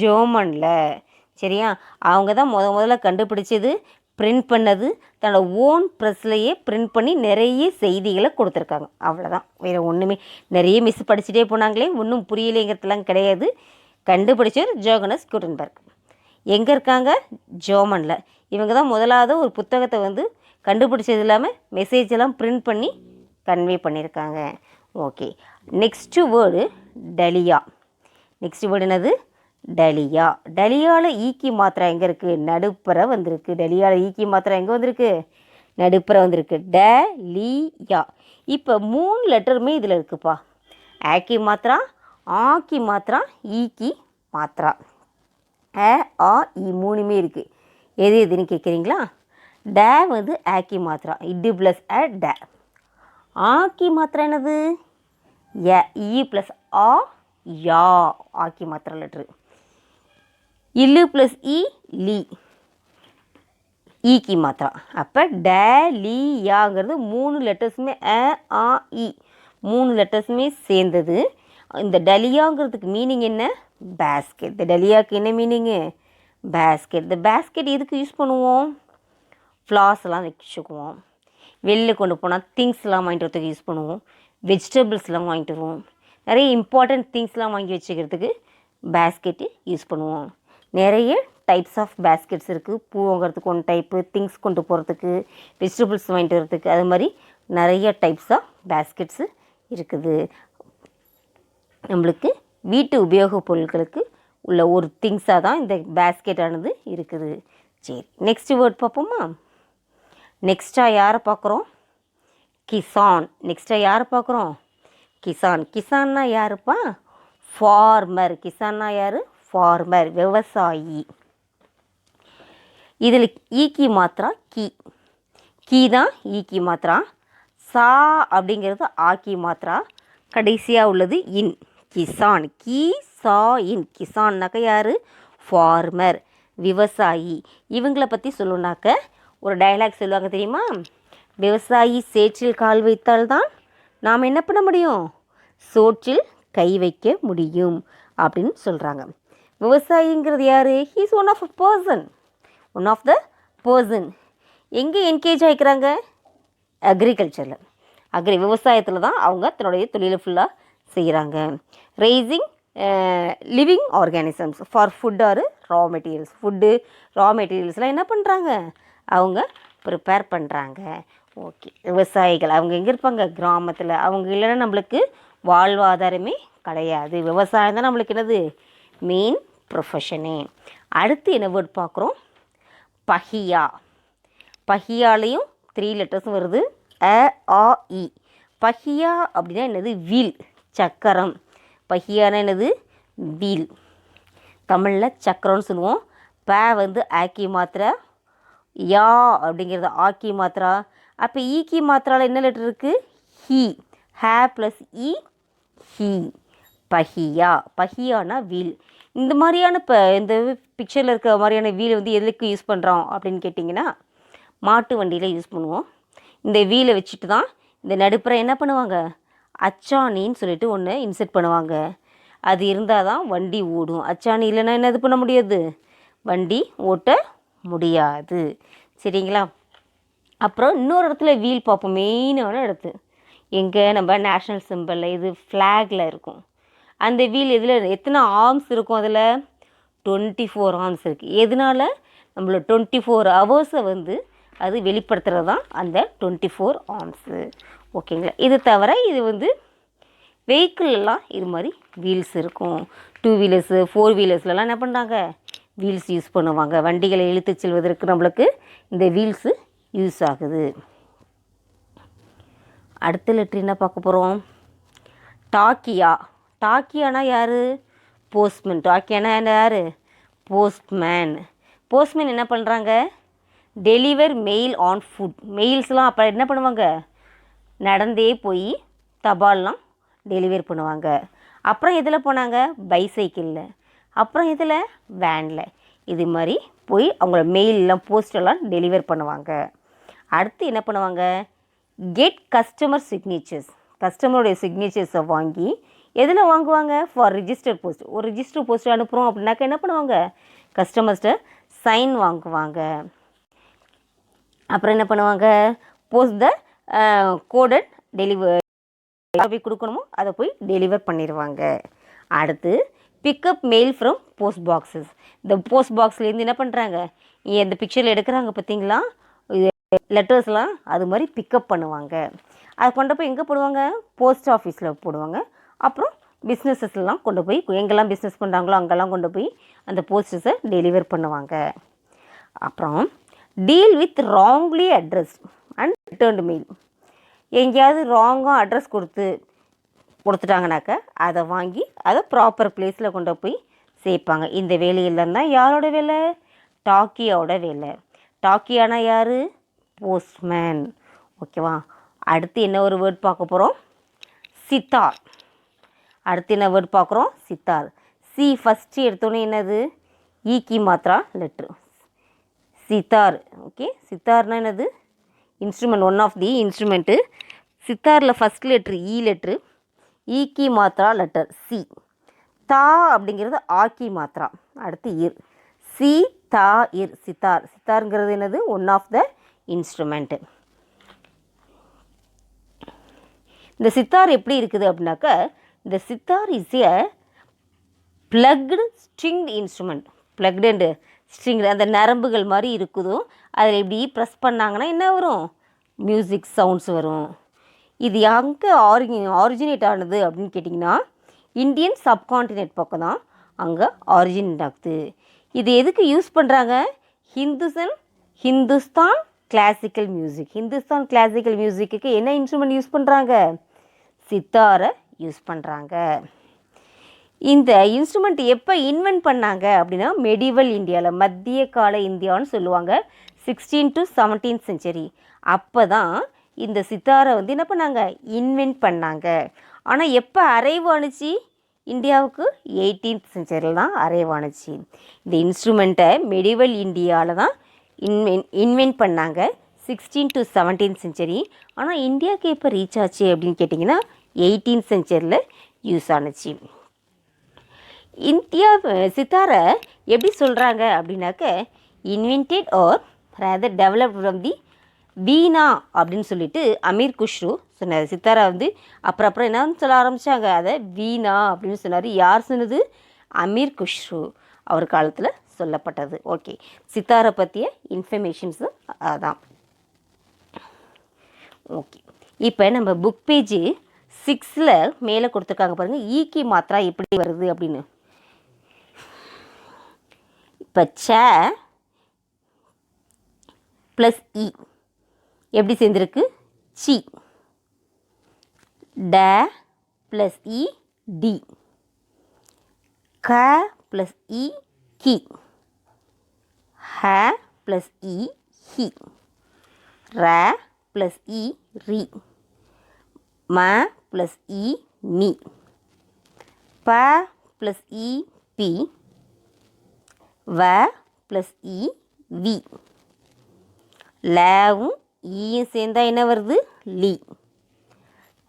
ஜெர்மனில். சரியா, அவங்க தான் முதல்ல கண்டுபிடிச்சது, பிரிண்ட் பண்ணது, தன்னோட ஓன் ப்ரெஸ்லையே பிரிண்ட் பண்ணி நிறைய செய்திகளை கொடுத்துருக்காங்க. அவ்வளோதான், வேறு ஒன்றுமே. நிறைய மிஸ் படிச்சுட்டே போனாங்களே, ஒன்றும் புரியலைங்கிறதுலாம் கிடையாது. கண்டுபிடிச்சவர் ஜோஹன்னஸ் குட்டன்பெர்க். எங்கே இருக்காங்க, ஜெர்மனில். இவங்க தான் முதலாவது ஒரு புத்தகத்தை வந்து கண்டுபிடிச்சது இல்லாமல் மெசேஜ் எல்லாம் பிரிண்ட் பண்ணி கன்வே பண்ணியிருக்காங்க. ஓகே, நெக்ஸ்ட்டு வேர்டு டலியா. நெக்ஸ்ட் வேர்டு என்னது, டலியா. டலியாவில் ஈக்கி மாத்திரை எங்கே இருக்குது, நடுப்புற வந்திருக்கு. டலியாவில் ஈக்கி மாத்திரை எங்கே வந்திருக்கு, நடுப்புற வந்திருக்கு, டலியா. இப்போ 3 லெட்டருமே இதில் இருக்குப்பா, ஆக்கி மாத்திரா, ஆக்கி மாத்திரா, ஈக்கி மாத்திரா. அ ஆ இ 3மே இருக்குது. எது எதுன்னு கேட்குறீங்களா, ட வந்து ஆக்கி மாத்திரா, இட்டு ப்ளஸ் அ ட. ஆக்கி மாத்திரை என்னது, ய, இ ப்ளஸ் ஆ, யா, ஆக்கி மாத்திரை லெட்ரு. இல்லு ப்ளஸ் இ, லி, ஈக்கி மாத்திரா. அப்போ ட லி யாங்கிறது 3 லெட்டர்ஸுமே அ ஆ இ 3 லெட்டர்ஸுமே சேர்ந்தது. இந்த டலியாங்கிறதுக்கு மீனிங் என்ன, பேஸ்கெட். இந்த டலியாவுக்கு என்ன மீனிங்கு, பேஸ்கெட். இந்த பேஸ்கெட் எதுக்கு யூஸ் பண்ணுவோம், ஃப்ளார்ஸ்லாம் வச்சுக்குவோம். வெளில கொண்டு போனால் திங்ஸ்லாம் வாங்கிட்டு வரதுக்கு யூஸ் பண்ணுவோம். வெஜிடபிள்ஸ்லாம் வாங்கிட்டு வருவோம். நிறைய இம்பார்ட்டண்ட் திங்ஸ்லாம் வாங்கி வச்சுக்கிறதுக்கு பேஸ்கெட்டு யூஸ் பண்ணுவோம். நிறைய டைப்ஸ் ஆஃப் பேஸ்கெட்ஸ் இருக்குது. பூ வாங்கிறதுக்கு ஒன் டைப்பு, திங்ஸ் கொண்டு போகிறதுக்கு, வெஜிடபிள்ஸ் வாங்கிட்டு வரதுக்கு, அது மாதிரி நிறைய டைப்ஸ் ஆஃப் பேஸ்கெட்ஸு இருக்குது. நம்மளுக்கு வீட்டு உபயோகப் பொருட்களுக்கு உள்ள ஒரு திங்ஸாக தான் இந்த பேஸ்கெட்டானது இருக்குது. சரி, நெக்ஸ்ட் வேர்ட் பார்ப்போமா. நெக்ஸ்ட்டாக யாரை பார்க்குறோம், கிசான். நெக்ஸ்ட்டாக யாரை பார்க்குறோம், கிசான். கிசான்னா யாருப்பா, ஃபார்மர். கிசான்னா யார், ஃபார்மர், விவசாயி. இதில் ஈக்கி மாத்திரா கீ, கீ தான் ஈக்கி மாத்திரா. சா அப்படிங்கிறது ஆக்கி மாத்திரா. கடைசியாக உள்ளது இன், கிசான். கீ சா இன். கிசான்னாக்க யார், ஃபார்மர், விவசாயி. இவங்களை பற்றி சொல்லணுன்னாக்க ஒரு டயலாக் சொல்லுவாங்க தெரியுமா, விவசாயி சேற்றில் கால் வைத்தால்தான் நாம் என்ன பண்ண முடியும், சோற்றில் கை வைக்க முடியும் அப்படின்னு சொல்கிறாங்க. விவசாயிங்கிறது யார், he's one of a person, one of the person. எங்கே என்கேஜ் ஆகிக்கிறாங்க, அக்ரிகல்ச்சரில், விவசாயத்தில் தான் அவங்க தன்னுடைய தொழிலை ஃபுல்லாக செய்கிறாங்க. Raising living organisms for food or raw materials. Food raw மெட்டீரியல்ஸ்லாம் என்ன பண்ணுறாங்க, அவங்க ப்ரிப்பேர் பண்ணுறாங்க. ஓகே, விவசாயிகள் அவங்க எங்கே இருப்பாங்க, கிராமத்தில். அவங்க இல்லைன்னா நம்மளுக்கு வாழ்வாதாரமே கிடையாது. விவசாயம் தான் நம்மளுக்கு என்னது, மெயின் ப்ரொஃபஷனு. அடுத்து என்ன வேர்ட் பார்க்குறோம்? பஹியா. பஹியாலையும் 3 லெட்டர்ஸும் வருது. அ ஆ இ. பஹியா அப்படின்னா என்னது? வீல், சக்கரம். பஹியானா என்னது? வீல். தமிழில் சக்கரம்னு சொல்லுவோம். ப வந்து ஆக்கி மாத்திரா, யா அப்படிங்கிறது ஆக்கி மாத்திரா. அப்போ ஈக்கி மாத்திராவில் என்ன லெட்டர் இருக்குது? ஹி. ஹே ப்ளஸ் இ, ஹி. பஹியா. பஹியானா வீல். இந்த மாதிரியான இந்த பிக்சரில் இருக்கிற மாதிரியான வீல் வந்து எதுக்கு யூஸ் பண்ணுறோம் அப்படின்னு கேட்டிங்கன்னா, மாட்டு வண்டியில் யூஸ் பண்ணுவோம். இந்த வீலை வச்சுட்டு தான் இந்த நடுப்புற என்ன பண்ணுவாங்க? அச்சாணின்னு சொல்லிட்டு ஒன்று இன்செர்ட் பண்ணுவாங்க. அது இருந்தால் தான் வண்டி ஓடும். அச்சாணி இல்லைன்னா என்ன இது பண்ண முடியாது? வண்டி ஓட்ட முடியாது. சரிங்களா? அப்புறம் இன்னொரு இடத்துல வீல் பார்ப்போம், மெயினான இடத்து எங்கே? நம்ம நேஷ்னல் சிம்பிளில், இது ஃப்ளாகில் இருக்கும். அந்த வீல் எதில் எத்தனை ஆர்ம்ஸ் இருக்கும்? அதில் 24 ஆர்ம்ஸ் இருக்குது. எதனால்? நம்மளோட 24 ஹவர்ஸை வந்து அது வெளிப்படுத்துகிறது தான் அந்த 24 ஆர்ம்ஸு. ஓகேங்களா? இது தவிர இது வந்து வெஹிக்கிள்லாம் இது மாதிரி வீல்ஸ் இருக்கும். 2 வீலர்ஸு 4 வீலர்ஸ்லலாம் என்ன பண்ணுறாங்க? வீல்ஸ் யூஸ் பண்ணுவாங்க. வண்டிகளை இழுத்து செல்வதற்கு நம்மளுக்கு இந்த வீல்ஸு யூஸ் ஆகுது. அடுத்த லெட்ரு என்ன பார்க்க போகிறோம்? டாக்கியா. டாக்கியானா யார்? போஸ்ட்மேன். டாக்கியானா யார்? போஸ்ட்மேன். போஸ்ட்மேன் என்ன பண்ணுறாங்க? Deliver mail on foot. மெயில்ஸ்லாம் அப்போ என்ன பண்ணுவாங்க? நடந்தே போய் தபால்லாம் டெலிவர் பண்ணுவாங்க. அப்புறம் எதில் போனாங்க? பைசைக்கிளில். அப்புறம் இதில் வேனில். இது மாதிரி போய் அவங்கள மெயிலெலாம் போஸ்டெல்லாம் டெலிவர் பண்ணுவாங்க. அடுத்து என்ன பண்ணுவாங்க? Get customer signatures. கஸ்டமருடைய சிக்னேச்சர்ஸை வாங்கி எதில் வாங்குவாங்க? For register post. ஒரு ரிஜிஸ்டர் போஸ்ட் அனுப்புகிறோம் அப்படின்னாக்கா என்ன பண்ணுவாங்க? கஸ்டமர்ஸ்ட்டை சைன் வாங்குவாங்க. அப்புறம் என்ன பண்ணுவாங்க? Post the coded deliver. போய் கொடுக்கணுமோ அதை போய் டெலிவர் பண்ணிடுவாங்க. அடுத்து pickup mail from post boxes. இந்த போஸ்ட் பாக்ஸ்லேருந்து என்ன பண்ணுறாங்க? இந்த பிக்சரில் எடுக்கிறாங்க பார்த்தீங்களா? லெட்டர்ஸ்லாம் அது மாதிரி பிக்கப் பண்ணுவாங்க. அதை கொண்டு போய் எங்கே போடுவாங்க? போஸ்ட் ஆஃபீஸில் போடுவாங்க. அப்புறம் பிஸ்னஸஸ்லாம் கொண்டு போய் எங்கெல்லாம் பிஸ்னஸ் பண்ணுறாங்களோ அங்கெல்லாம் கொண்டு போய் அந்த போஸ்டர்ஸை டெலிவர் பண்ணுவாங்க. அப்புறம் deal with wrongly address and returned mail. எங்கேயாவது ராங்காக அட்ரஸ் கொடுத்துட்டாங்கனாக்கா அதை வாங்கி அதை ப்ராப்பர் பிளேஸில் கொண்டு போய் சேர்ப்பாங்க. இந்த வேலையெல்லாம் தான் யாரோட வேலை? டாக்கியாவோட வேலை. டாக்கியானா யார்? போஸ்ட்மேன். ஓகேவா? அடுத்து என்ன ஒரு வேர்ட் பார்க்க போகிறோம்? சித்தார். அடுத்து என்ன வேர்ட் பார்க்குறோம்? சித்தார். சி ஃபஸ்ட்டு எடுத்தோன்னே என்னது? ஈக்கி மாத்திரா லெட்ரு. சித்தார். ஓகே, சித்தார்னா என்னது? Instrument, one of the instrument. சித்தாரில் ஃபஸ்ட் லெட்ரு இ லெட்ரு. ஈக்கி மாத்திரா லெட்டர் சி. தா அப்படிங்கிறது ஆக்கி மாத்திரா. அடுத்து இர். சி தா இர். சித்தார். சித்தாருங்கிறது என்னது? One of the instrument. இந்த சித்தார் எப்படி இருக்குது அப்படின்னாக்கா, இந்த sitar is a plucked stringed instrument. Plucked and string, அந்த நரம்புகள் மாதிரி இருக்குதோ அதில் இப்படி ப்ரெஸ் பண்ணாங்கன்னா என்ன வரும்? மியூசிக் சவுண்ட்ஸ் வரும். இது எங்கே ஆரிஜினேட் ஆனது அப்படின்னு கேட்டிங்கன்னா, இந்தியன் சப்கான்டினென்ட் பக்கம் தான் அங்கே ஆரிஜினேட் ஆகுது. இது எதுக்கு யூஸ் பண்ணுறாங்க? Hindustan classical music. Hindustan classical மியூசிக்கு என்ன இன்ஸ்ட்ருமெண்ட் யூஸ் பண்ணுறாங்க? சித்தாரை யூஸ் பண்ணுறாங்க. இந்த இன்ஸ்ட்ருமெண்ட் எப்போ இன்வென்ட் பண்ணாங்க அப்படின்னா, மெடிவல் இந்தியாவில், மத்திய கால இந்தியான்னு சொல்லுவாங்க, 16 to 17th century. அப்போ தான் இந்த சித்தாரை வந்து என்ன பண்ணாங்க? இன்வென்ட் பண்ணாங்க. ஆனால் எப்போ அரைவ் ஆணுச்சு இந்தியாவுக்கு? 18th century தான் அரைவ் ஆணுச்சு. இந்த இன்ஸ்ட்ருமெண்ட்டை மெடிவல் இந்தியாவில் தான் இன்வென்ட் பண்ணாங்க, 16 to 17th century. ஆனால் இந்தியாவுக்கு எப்போ ரீச் ஆச்சு அப்படின்னு கேட்டிங்கன்னா 18th centuryயில் யூஸ் ஆணுச்சு. இந்தியா சித்தாரை எப்படி சொல்கிறாங்க அப்படின்னாக்க, invented or rather developed from the veena அப்படின்னு சொல்லிட்டு அமீர் குஷ்ரு சொன்னார். சித்தாரை வந்து அப்புறம் என்ன சொல்ல ஆரம்பித்தாங்க? அதை வீணா அப்படின்னு சொன்னார். யார் சொன்னது? அமீர் குஷ்ரு அவர் காலத்தில் சொல்லப்பட்டது. ஓகே, சித்தாரை பற்றிய இன்ஃபர்மேஷன்ஸு அதான். ஓகே, இப்போ நம்ம புக் பேஜ் 6ல் மேலே கொடுத்துருக்காங்க பாருங்கள், ஈக்கி மாத்திரா எப்படி வருது அப்படின்னு. இப்போ ச ப்ளஸ் இ எப்படி சேர்ந்துருக்கு? சி. ட ப்ளஸ் இ டி. க ப்ளஸ் இ கி. ஹ ப்ளஸ் இ ஹி. ர ப்ளஸ் இ ரி. ம ப்ளஸ் இ மி. ப ப்ளஸ் இ பி. வ ப்ளஸ் இ வி. லவும் ஈயும் சேர்ந்தா என்ன வருது? லி.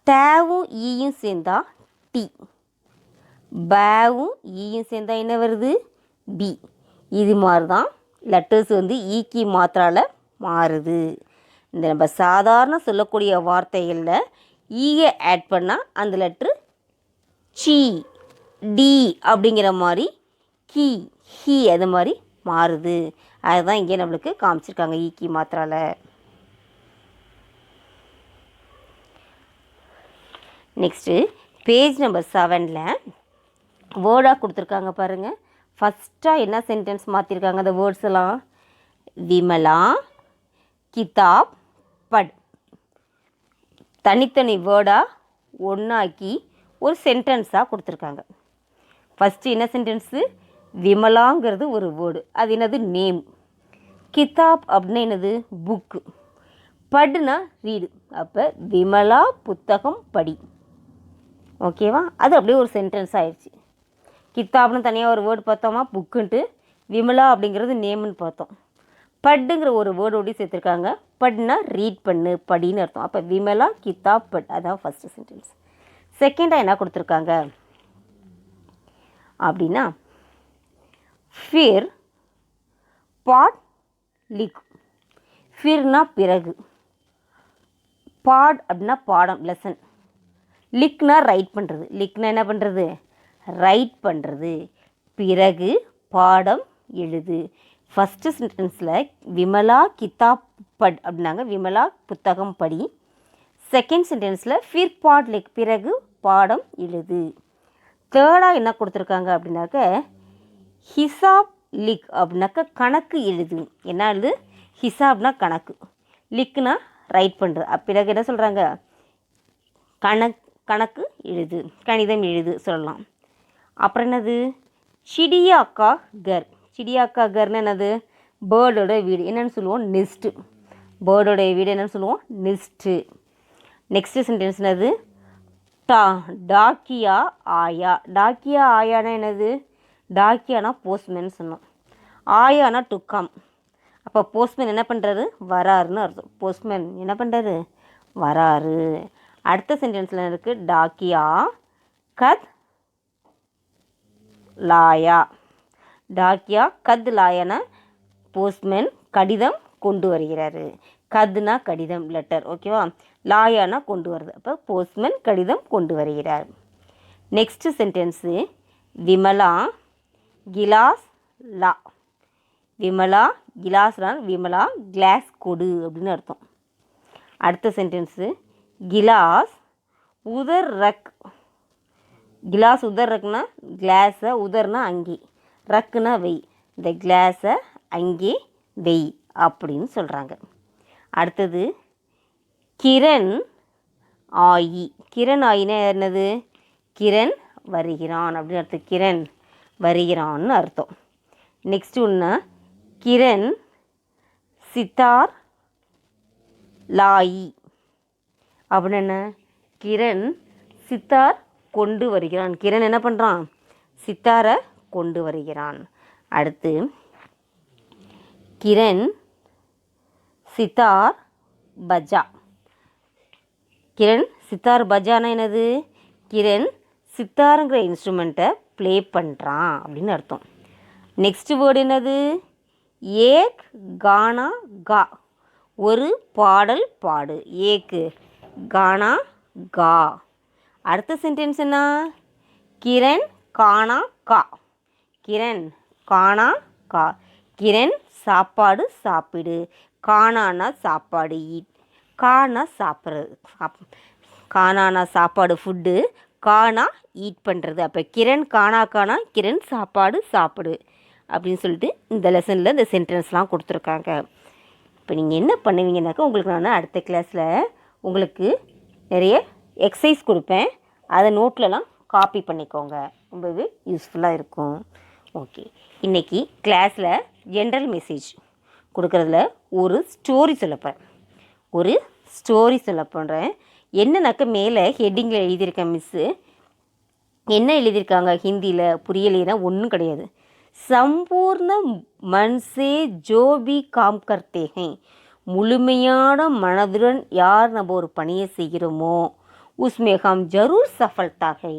டவும் ஈயும் சேர்ந்தா டி. பவும் ஈயும் சேர்ந்தா என்ன வருது? பி. இது மாதிரி தான் லெட்டர்ஸ் வந்து ஈக்கி மாத்திரால மாறுது. இந்த நம்ம சாதாரண சொல்லக்கூடிய வார்த்தைகளில் ஈயை ஆட் பண்ணால் அந்த லெட்ரு சி டி அப்படிங்கிற மாதிரி கி ஹி அது மாதிரி மாறுது. அதுதான் இங்கே நம்மளுக்கு காமிச்சிருக்காங்க ஈக்கி மாத்திரால. நெக்ஸ்ட்டு பேஜ் நம்பர் 7ல் வேர்டாக கொடுத்துருக்காங்க பாருங்கள். ஃபஸ்ட்டாக என்ன சென்டென்ஸ் மாற்றிருக்காங்க அந்த வேர்ட்ஸ் எல்லாம்? விமலா கிதாப் பட். தனித்தனி வேர்டாக ஒன்றாக்கி ஒரு சென்டென்ஸாக கொடுத்துருக்காங்க. ஃபஸ்ட்டு என்ன சென்டென்ஸு? விமலாங்கிறது ஒரு வேர்டு, அது என்னது? நேம். கிதாப் அப்படின்னா என்னது? புக்கு. படுனா ரீடு. அப்போ விமலா புத்தகம் படி. ஓகேவா? அது அப்படியே ஒரு சென்டென்ஸ் ஆயிடுச்சு. கித்தாப்னு தனியாக ஒரு வேர்டு பார்த்தோமா, புக்குன்ட்டு. விமலா அப்படிங்கிறது நேம்னு பார்த்தோம். பட்டுங்கிற ஒரு வேர்டோடய சேர்த்துருக்காங்க. பட்னா ரீட் பண்ணு, படின்னு அர்த்தம். அப்போ விமலா கித்தாப் பட், அதான் ஃபஸ்ட்டு சென்டென்ஸ். செகண்டாக என்ன கொடுத்துருக்காங்க அப்படின்னா, ஃபிர் பாட் லிக். ஃபிர்னா பிறகு, பாட் அப்படின்னா பாடம், லெசன். லிக்னா ரைட் பண்ணுறது. லிக்னா என்ன பண்ணுறது? ரைட் பண்ணுறது. பிறகு பாடம் எழுது. ஃபஸ்ட்டு சென்டென்ஸில் விமலா கிதாப் பட் அப்படின்னாங்க, விமலா புத்தகம் படி. செகண்ட் சென்டென்ஸில் ஃபிர் பாட் லிக், பிறகு பாடம் எழுது. தேர்டாக என்ன கொடுத்துருக்காங்க அப்படின்னாக்க, ஹிசாப் லிக் அப்படின்னாக்க கணக்கு எழுது. என்ன எழுது? ஹிசாப்னா கணக்கு, லிக்னா ரைட் பண்ணுறது. பிறகு என்ன சொல்கிறாங்க? கணக்கு எழுது, கணிதம் எழுது சொல்லலாம். அப்புறம் என்னது? சிடியாக்கா கர். சிடியாக்கா கர்னு என்னது? பேர்டோட வீடு. என்னென்னு சொல்லுவோம்? நெஸ்ட்டு. பேர்டோடைய வீடு என்னென்னு சொல்லுவோம்? நெஸ்ட்டு. நெக்ஸ்ட்டு சென்டென்ஸ் என்னது? டாக்கியா ஆயா. டாக்கியா ஆயானா என்னது? டாக்கியானா போஸ்ட்மேன் சொன்னோம். ஆயானா டு கம். அப்போ போஸ்ட்மேன் என்ன பண்ணுறாரு? வராருன்னு அர்த்தம். போஸ்ட்மேன் என்ன பண்ணுறாரு? வராரு. அடுத்த சென்டென்ஸில் இருக்குது டாக்கியா கத் லாயா. டாக்கியா கத் லாயானா போஸ்ட்மேன் கடிதம் கொண்டு வருகிறாரு. கத்னா கடிதம், லெட்டர். ஓகேவா? லாயானா கொண்டு வருது. அப்போ போஸ்ட்மேன் கடிதம் கொண்டு வருகிறார். நெக்ஸ்ட்டு சென்டென்ஸு விமலா கிலாஸ் லா. விமலா கிலாஸ்னால் விமலா கிளாஸ் கொடு அப்படின்னு அர்த்தம். அடுத்த சென்டென்ஸு கிலாஸ் உதர் ரக். கிலாஸ் உதர் ரக்னா கிளாஸை, உதர்னா அங்கே, ரக்குனா வெய். இந்த கிளாஸை அங்கே வெய் அப்படின்னு சொல்கிறாங்க. அடுத்தது கிரண் ஆயி. கிரண் ஆயினா என்னது? கிரண் வருகிறான் அப்படின்னு அர்த்தம். கிரண் வருகிறான்னு அர்த்தம். நெக்ஸ்ட் ஒன்று கிரண் சித்தார் லாயி அப்படின்னு என்ன? கிரண் சித்தார் கொண்டு வருகிறான். கிரண் என்ன பண்ணுறான்? சித்தாரை கொண்டு வருகிறான். அடுத்து கிரண் சித்தார் பஜா. கிரண் சித்தார் பஜானா என்னது? கிரண் சித்தாருங்கிற இன்ஸ்ட்ருமெண்ட்டை ப்ளே பண்ணுறான் அப்படின்னு அர்த்தம். நெக்ஸ்ட் வேர்டு என்னது? ஏக் கானா கா. ஒரு பாடல் பாடு. ஏக்கு கானா கா. அடுத்த சென்டென்ஸ் என்ன? கிரண் கானா கா. கிரண் கானா கா. கிரண் சாப்பாடு சாப்பிடு. கானானா சாப்பாடு, ஈட். கானா சாப்பிட்றது, கானானா சாப்பாடு ஃபுட்டு, கானா ஈட் பண்ணுறது. அப்போ கிரண் கானா கானா கிரண் சாப்பாடு சாப்பிடு. அப்படின்னு சொல்லிட்டு இந்த லெசனில் இந்த சென்டென்ஸ்லாம் கொடுத்துருக்காங்க. இப்போ நீங்கள் என்ன பண்ணுவீங்கன்னாக்கா, உங்களுக்கு நான் அடுத்த கிளாஸில் உங்களுக்கு நிறைய எக்ஸசைஸ் கொடுப்பேன். அதை நோட்லலாம் காப்பி பண்ணிக்கோங்க, ரொம்பவே யூஸ்ஃபுல்லாக இருக்கும். ஓகே, இன்றைக்கி கிளாஸில் ஜென்ரல் மெசேஜ் கொடுக்குறதுல ஒரு ஸ்டோரி சொல்ல போகிறேன். என்னன்னாக்கா, மேலே ஹெட்டிங்கில் எழுதியிருக்கேன் மிஸ்ஸு. என்ன எழுதியிருக்காங்க ஹிந்தியில் புரியலைன்னா ஒன்றும் கிடையாது. சம்பூர்ண மன்சே ஜோபி காம் கர்த்தே ஹை, முழுமையான மனதுடன் யார் நம்ம ஒரு பணியை செய்கிறோமோ உஸ்மே ஹம் ஜரூர் சஃபல்தா ஹை,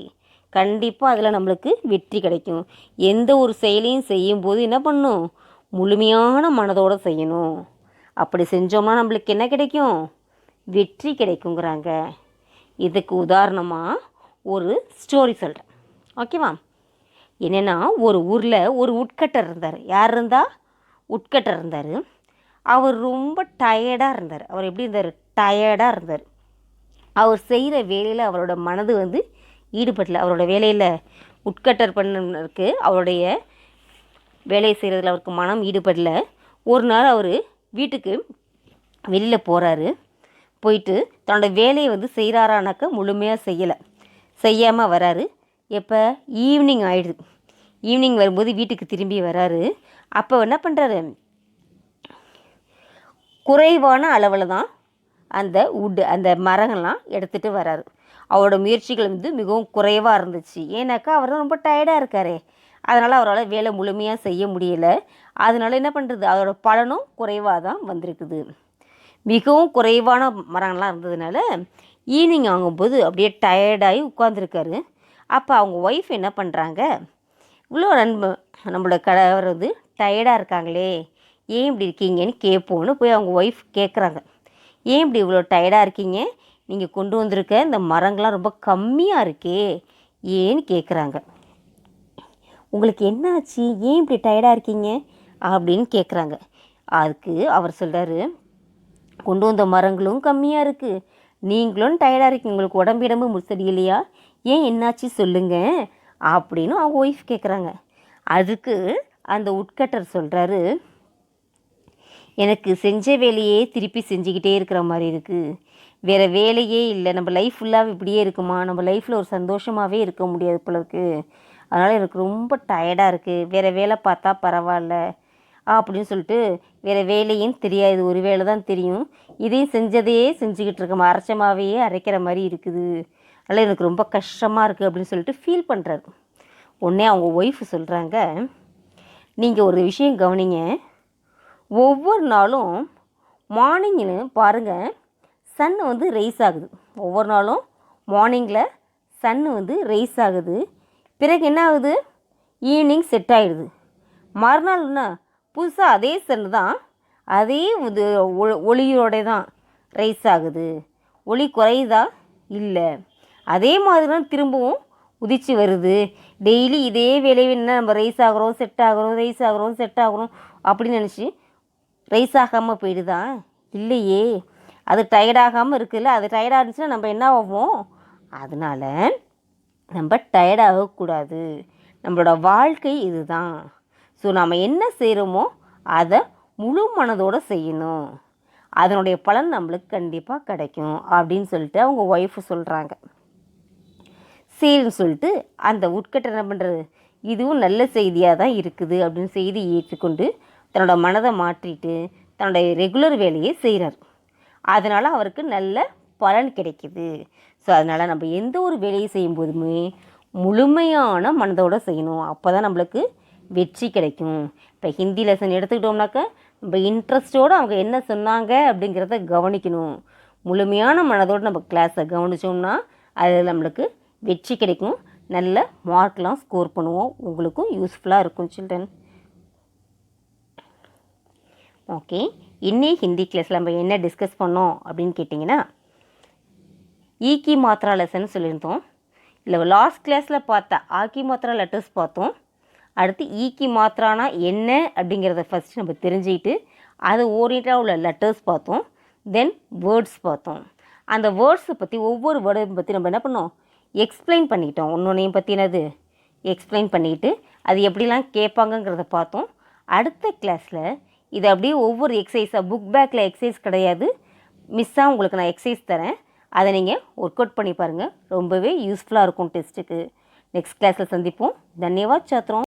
கண்டிப்பாக அதில் நம்மளுக்கு வெற்றி கிடைக்கும். எந்த ஒரு செயலையும் செய்யும்போது என்ன பண்ணணும், முழுமையான மனதோடு செய்யணும். அப்படி செஞ்சோம்னா நம்மளுக்கு என்ன கிடைக்கும், வெற்றி கிடைக்குங்கிறாங்க. இதுக்கு உதாரணமாக ஒரு ஸ்டோரி சொல்கிறேன், ஓகேவா? என்னென்னா, ஒரு ஊரில் ஒரு உட்கட்டர் இருந்தார். யார் இருந்தால்? உட்கட்டர் இருந்தார். அவர் ரொம்ப டயர்டாக இருந்தார். அவர் எப்படி இருந்தார்? டயர்டாக இருந்தார். அவர் செய்கிற வேலையில் அவரோட மனது ஈடுபடல. அவரோட வேலையில் உட்கட்டர் பண்ணருக்கு அவருடைய வேலையை செய்கிறதுல அவருக்கு மனம் ஈடுபடல. ஒரு நாள் அவர் வீட்டுக்கு வெளியில் போகிறாரு. போயிட்டு தன்னோட வேலையை செய்கிறாரானாக்கா முழுமையாக செய்யாமல் வராரு. எப்போ? ஈவினிங் ஆகிடுது. ஈவினிங் வரும்போது வீட்டுக்கு திரும்பி வராரு. அப்போ என்ன பண்ணுறாரு, குறைவான அளவில் தான் அந்த மரங்கள்லாம் எடுத்துகிட்டு வராரு. அவரோட முயற்சிகள் மிகவும் குறைவாக இருந்துச்சு. ஏன்னாக்கா அவர் தான் ரொம்ப டயர்டாக இருக்காரே, அதனால் அவரால் வேலை முழுமையாக செய்ய முடியலை. அதனால் என்ன பண்ணுறது, அதோட பலனும் குறைவாக தான் வந்திருக்குது. மிகவும் குறைவான மரங்கள்லாம் இருந்ததுனால ஈவினிங் ஆகும்போது அப்படியே டயர்டாகி உட்காந்துருக்காரு. அப்போ அவங்க ஒய்ஃப் என்ன பண்ணுறாங்க, இவ்வளோ நம்மளோட கணவர் டயர்டாக இருக்காங்களே, ஏன் இப்படி இருக்கீங்கன்னு கேட்போன்னு போய் அவங்க ஒய்ஃப் கேட்குறாங்க. ஏன் இப்படி இவ்வளோ டயர்டாக இருக்கீங்க, நீங்கள் கொண்டு வந்திருக்க இந்த மரங்கள்லாம் ரொம்ப கம்மியாக இருக்கே ஏன்னு கேட்குறாங்க. உங்களுக்கு என்ன ஆச்சு, ஏன் இப்படி டயர்டாக இருக்கீங்க அப்படின்னு கேட்குறாங்க. அதுக்கு அவர் சொல்கிறாரு, கொண்டு வந்த மரங்களும் கம்மியாக இருக்குது, நீங்களும் டயர்டாக இருக்கீங்க, உங்களுக்கு உடம்பு சரியில்லையா, ஏன் என்னாச்சு சொல்லுங்கள் அப்படின்னு அவங்க ஒய்ஃப் கேட்குறாங்க. அதுக்கு அந்த உட்கட்டர் சொல்கிறாரு, எனக்கு செஞ்ச வேலையே திருப்பி செஞ்சுக்கிட்டே இருக்கிற மாதிரி இருக்குது, வேறு வேலையே இல்லை, நம்ம லைஃப் ஃபுல்லாக இப்படியே இருக்குமா, நம்ம லைஃப்பில் ஒரு சந்தோஷமாகவே இருக்க முடியாது போல இருக்குது, அதனால் எனக்கு ரொம்ப டயர்டாக இருக்குது, வேறு வேலை பார்த்தா பரவாயில்ல அப்படின்னு சொல்லிட்டு, வேறு வேலையும் தெரியாது, ஒரு வேலை தான் தெரியும், இதையும் செஞ்சுக்கிட்டு இருக்கோம், அரைச்சமாகவே அரைக்கிற மாதிரி இருக்குது, அதனால் எனக்கு ரொம்ப கஷ்டமாக இருக்குது அப்படின்னு சொல்லிட்டு ஃபீல் பண்ணுறாரு. உடனே அவங்க ஒய்ஃப் சொல்கிறாங்க, நீங்கள் ஒரு விஷயம் கவனிங்க, ஒவ்வொரு நாளும் மார்னிங்னு பாருங்கள் சன்னு ரைஸ் ஆகுது, ஒவ்வொரு நாளும் மார்னிங்கில் சன்னு ரைஸ் ஆகுது, பிறகு என்ன ஆகுது, ஈவினிங் செட் ஆகிடுது, மறுநாள்னா புதுசாக அதே சன்னு தான், அதே ஒளியோட தான் ரைஸ் ஆகுது, ஒளி குறையுதா? இல்லை, அதே மாதிரி தான் திரும்பவும் உதிச்சு வருது, டெய்லி இதே வேலையை என்ன நம்ம ரைஸ் ஆகிறோம் செட் ஆகிறோம் ரைஸ் ஆகிறோம் செட் ஆகிறோம் அப்படின்னு நினச்சி ரைஸ் ஆகாமல் போயிடுதா? இல்லையே, அது டயர்டாகாமல் இருக்குல்ல, அது டயர்டாக இருந்துச்சுன்னா நம்ம என்ன ஆகும், அதனால் நம்ம டயர்டாகக்கூடாது, நம்மளோட வாழ்க்கை இதுதான், ஸோ நம்ம என்ன செய்கிறோமோ அதை முழு மனதோடு செய்யணும், அதனுடைய பலன் நம்மளுக்கு கண்டிப்பாக கிடைக்கும் அப்படின்னு சொல்லிட்டு அவங்க ஒய்ஃபு சொல்கிறாங்க. சரின்னு சொல்லிட்டு அந்த உட்கட்டர் என்ன பண்ணுறது, இதுவும் நல்ல செய்தியாக தான் இருக்குது அப்படின்னு செய்தி ஏற்றுக்கொண்டு தன்னோட மனதை மாற்றிட்டு தன்னுடைய ரெகுலர் வேலையை செய்கிறார். அதனால் அவருக்கு நல்ல பலன் கிடைக்கிது. ஸோ அதனால் நம்ம எந்த ஒரு வேலையை செய்யும்போதுமே முழுமையான மனதோடு செய்யணும், அப்போ தான் நம்மளுக்கு வெற்றி கிடைக்கும். இப்போ ஹிந்தி லெசன் எடுத்துக்கிட்டோம்னாக்கா நம்ம இன்ட்ரெஸ்ட்டோடு அவங்க என்ன சொன்னாங்க அப்படிங்கிறத கவனிக்கணும், முழுமையான மனதோடு நம்ம கிளாஸை கவனித்தோம்னா அதில் நம்மளுக்கு வெற்றி கிடைக்கும், நல்ல மார்க்லாம் ஸ்கோர் பண்ணுவோம், உங்களுக்கும் யூஸ்ஃபுல்லாக இருக்கும் சில்ட்ரன். ஓகே, இன்னைக்கு ஹிந்தி கிளாஸில் நம்ம என்ன டிஸ்கஸ் பண்ணோம் அப்படின்னு கேட்டிங்கன்னா, ஈக்கி மாத்ரா லெசன் சொல்லியிருந்தோம். இல்லை லாஸ்ட் கிளாஸில் பார்த்தா ஆக்கி மாத்ரா லெட்டர்ஸ் பார்த்தோம். அடுத்து ஈக்கி மாத்ரானா என்ன அப்படிங்கிறத ஃபஸ்ட்டு நம்ம தெரிஞ்சுக்கிட்டு அது ஓரியண்டாக உள்ள லெட்டர்ஸ் பார்த்தோம். தென் வேர்ட்ஸ் பார்த்தோம். அந்த வேர்ட்ஸை பற்றி ஒவ்வொரு வேர்டையும் பற்றி நம்ம என்ன பண்ணோம், எக்ஸ்பிளைன் பண்ணிக்கிட்டோம், ஒன்றொன்றையும் பற்றி என்னது எக்ஸ்பிளைன் பண்ணிக்கிட்டு அது எப்படிலாம் கேட்பாங்கங்கிறத பார்த்தோம். அடுத்த கிளாஸில் இதை அப்படியே ஒவ்வொரு எக்ஸசைஸாக, புக் பேக்கில் எக்ஸசைஸ் கிடையாது, மிஸ்ஸாக உங்களுக்கு நான் எக்ஸசைஸ் தரேன், அதை நீங்கள் ஒர்க் அவுட் பண்ணி பாருங்கள். ரொம்பவே யூஸ்ஃபுல்லாக இருக்கும் டெஸ்ட்டுக்கு. நெக்ஸ்ட் கிளாஸில் சந்திப்போம். தன்யவாத் சாத்ரோம்.